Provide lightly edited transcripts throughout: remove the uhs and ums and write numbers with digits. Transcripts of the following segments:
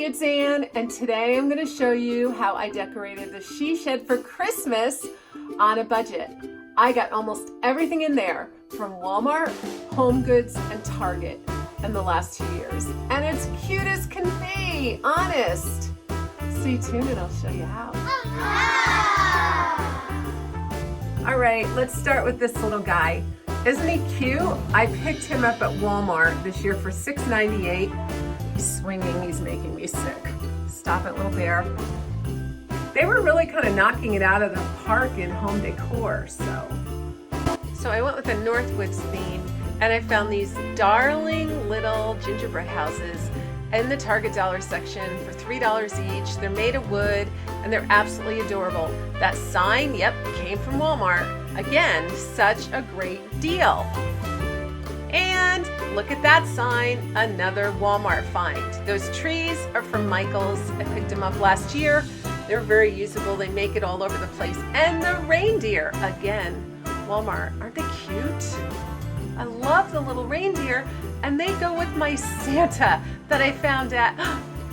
it's Ann, and today I'm going to show you how I decorated the she shed for Christmas on a budget. I got almost everything in there from Walmart, Homegoods, and Target in the last 2 years. And it's cute as can be, honest. Stay tuned and I'll show you how. All right, let's start with this little guy. Isn't he cute? I picked him up at Walmart this year for $6.98. He's swinging, he's making me sick. Stop it, little bear. They were really kind of knocking it out of the park in home decor, so I went with a Northwoods theme, and I found these darling little gingerbread houses in the Target dollar section for $3 each. They're made of wood, and they're absolutely adorable. That sign, yep, came from Walmart. Again, such a great deal. And look at that sign, another Walmart find. Those trees are from Michael's. I picked them up last year. They're very usable. They make it all over the place. And the reindeer, again, Walmart. Aren't they cute? I love the little reindeer, and they go with my Santa that I found at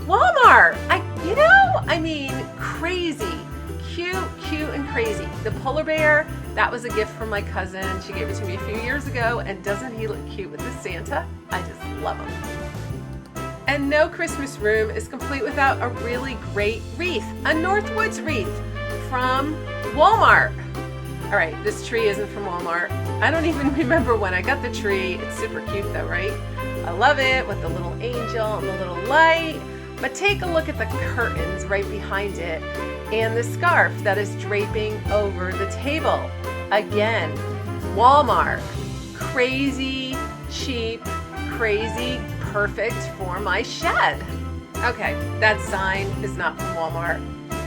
Walmart. I mean, crazy. Cute and crazy. The polar bear, that was a gift from my cousin. She gave it to me a few years ago, and doesn't he look cute with the Santa? I just love him. And no Christmas room is complete without a really great wreath, a Northwoods wreath from Walmart. All right, this tree isn't from Walmart. I don't even remember when I got the tree. It's super cute though, right? I love it with the little angel and the little light. But take a look at the curtains right behind it and the scarf that is draping over the table. Again, Walmart. Crazy, cheap, crazy, perfect for my shed. Okay, that sign is not from Walmart.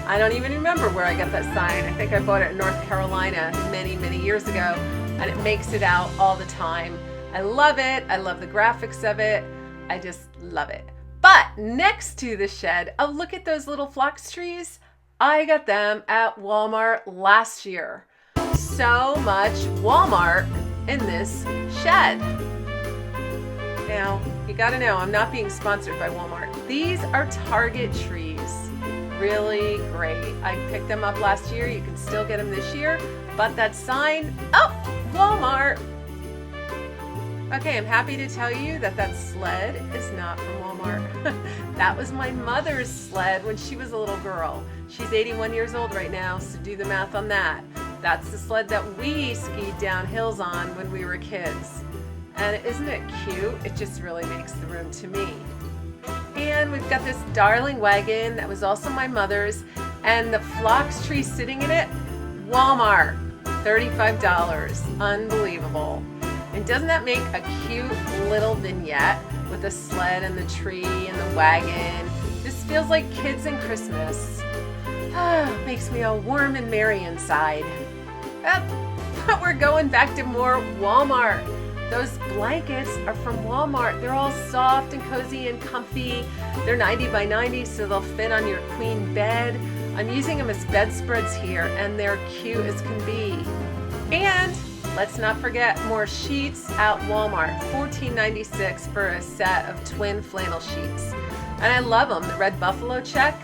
I don't even remember where I got that sign. I think I bought it in North Carolina many years ago, and it makes it out all the time. I love it. I love the graphics of it. I just love it. But next to the shed, oh, look at those little phlox trees. I got them at Walmart last year. So much Walmart in this shed. Now, you gotta know, I'm not being sponsored by Walmart. These are Target trees. Really great. I picked them up last year. You can still get them this year. But that sign, oh, Walmart. Okay, I'm happy to tell you that that sled is not from Walmart. That was my mother's sled when she was a little girl. She's 81 years old right now, so do the math on that. That's the sled that we skied down hills on when we were kids. And isn't it cute? It just really makes the room to me. And we've got this darling wagon that was also my mother's, and the phlox tree sitting in it, Walmart, $35, unbelievable. And doesn't that make a cute little vignette with the sled and the tree and the wagon? This feels like kids and Christmas. Makes me all warm and merry inside. But we're going back to more Walmart. Those blankets are from Walmart. They're all soft and cozy and comfy. They're 90 by 90, so they'll fit on your queen bed. I'm using them as bedspreads here, and they're cute as can be. And let's not forget more sheets at Walmart. $14.96 for a set of twin flannel sheets. And I love them. The red buffalo check,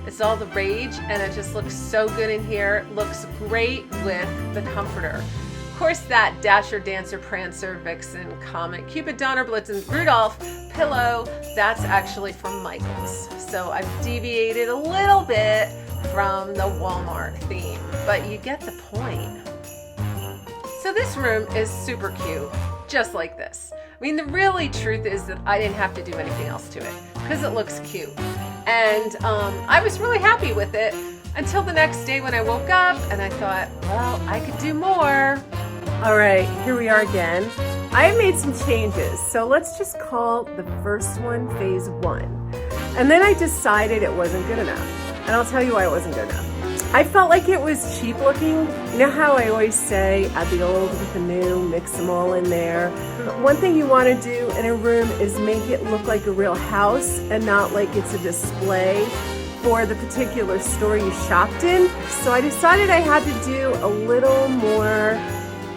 it's all the rage, and it just looks so good in here. It looks great with the comforter. Of course, that Dasher, Dancer, Prancer, Vixen, Comet, Cupid, Donner, Blitzen, Rudolph pillow, that's actually from Michael's. So I've deviated a little bit from the Walmart theme, but you get the point. So this room is super cute, just like this. I mean, the really truth is that I didn't have to do anything else to it because it looks cute. And I was really happy with it until the next day when I woke up and I thought, well, I could do more. All right, here we are again. I have made some changes, so let's just call the first one phase 1. And then I decided it wasn't good enough. And I'll tell you why it wasn't good enough. I felt like it was cheap looking. You know how I always say, add the old with the new, mix them all in there. But one thing you want to do in a room is make it look like a real house and not like it's a display for the particular store you shopped in. So I decided I had to do a little more,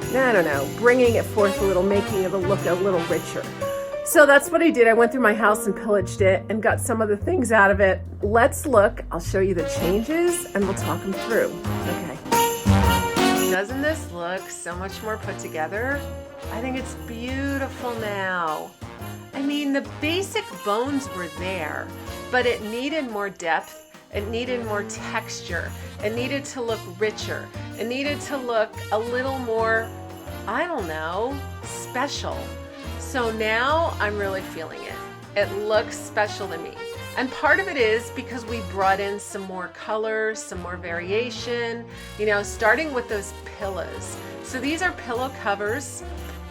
I don't know, bringing it forth a little, making it look a little richer. So that's what I did. I went through my house and pillaged it and got some of the things out of it. Let's look. I'll show you the changes and we'll talk them through. Okay. Doesn't this look so much more put together? I think it's beautiful now. I mean, the basic bones were there, but it needed more depth. It needed more texture. It needed to look richer. It needed to look a little more, I don't know, special. So now I'm really feeling it. It looks special to me. And part of it is because we brought in some more color, some more variation, you know, starting with those pillows. So these are pillow covers,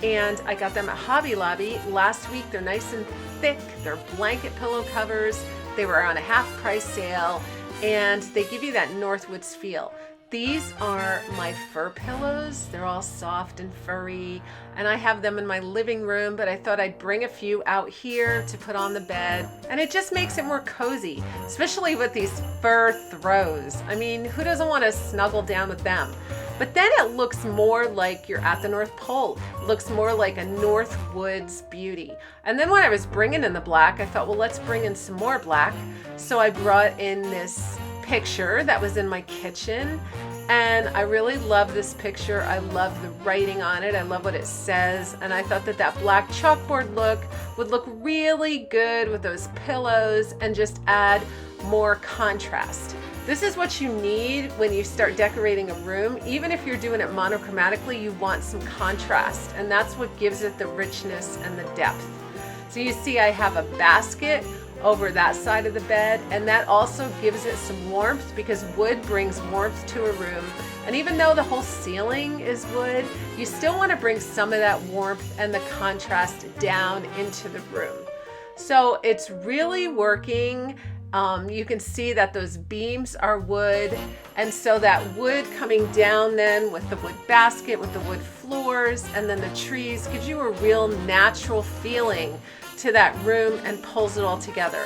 and I got them at Hobby Lobby last week. They're nice and thick. They're blanket pillow covers. They were on a half price sale, and they give you that Northwoods feel. These are my fur pillows. They're all soft and furry, and I have them in my living room, but I thought I'd bring a few out here to put on the bed, and it just makes it more cozy, especially with these fur throws. I mean, who doesn't want to snuggle down with them? But then it looks more like you're at the North Pole. It looks more like a Northwoods beauty. And then when I was bringing in the black, I thought, well, let's bring in some more black. So I brought in this picture that was in my kitchen, and I really love this picture. I love the writing on it. I love what it says, and I thought that that black chalkboard look would look really good with those pillows and just add more contrast. This is what you need when you start decorating a room. Even if you're doing it monochromatically, you want some contrast, and that's what gives it the richness and the depth. So you see I have a basket over that side of the bed, and that also gives it some warmth because wood brings warmth to a room. And even though the whole ceiling is wood, you still want to bring some of that warmth and the contrast down into the room. So it's really working. You can see that those beams are wood, and so that wood coming down then with the wood basket, with the wood floors, and then the trees gives you a real natural feeling to that room and pulls it all together.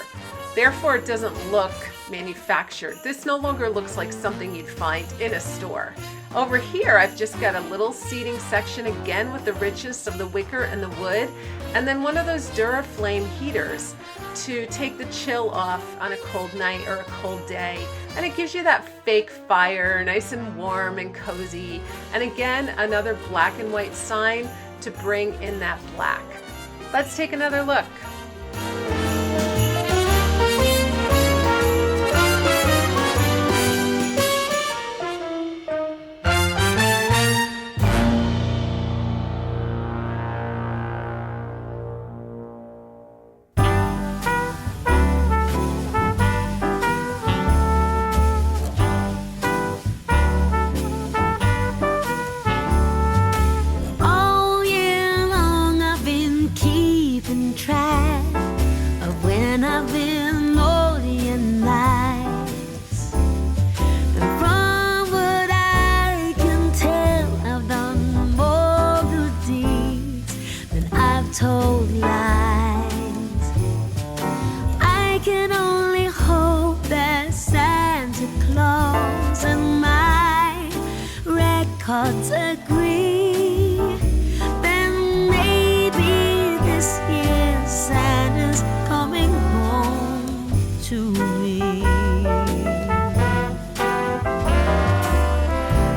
Therefore, it doesn't look manufactured. This no longer looks like something you'd find in a store. Over here, I've just got a little seating section again with the richness of the wicker and the wood, and then one of those Duraflame heaters to take the chill off on a cold night or a cold day. And it gives you that fake fire, nice and warm and cozy. And again, another black and white sign to bring in that black. Let's take another look. Told lies. I can only hope that Santa Claus and my records agree. Then maybe this year Santa's coming home to me.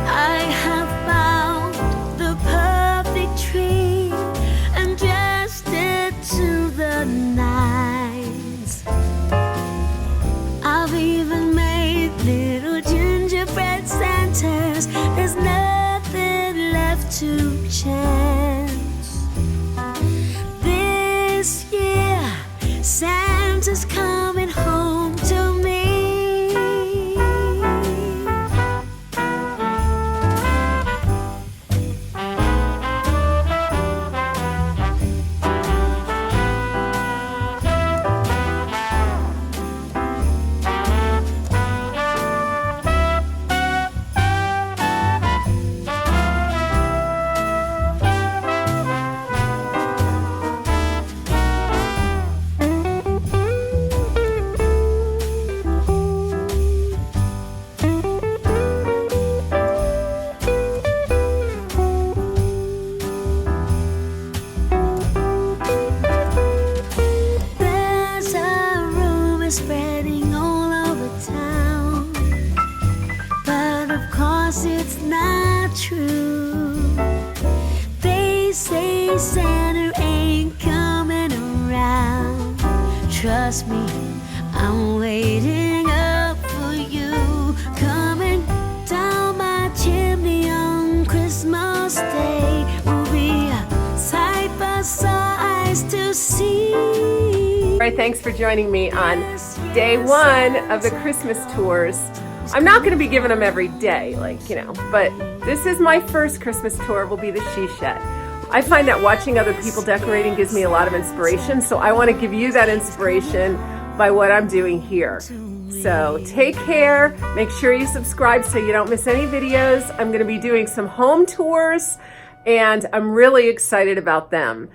I have found the perfect tree and to the nines. I've even made little gingerbread Santas. There's nothing trust me, I'm waiting up for you. Coming down my chimney on Christmas Day. We'll be side by side to see. All right, thanks for joining me on day one of the Christmas tours. I'm not going to be giving them every day, but this is my first Christmas tour, will be the she shed. I find that watching other people decorating gives me a lot of inspiration, so I want to give you that inspiration by what I'm doing here. So take care, make sure you subscribe so you don't miss any videos. I'm going to be doing some home tours, and I'm really excited about them.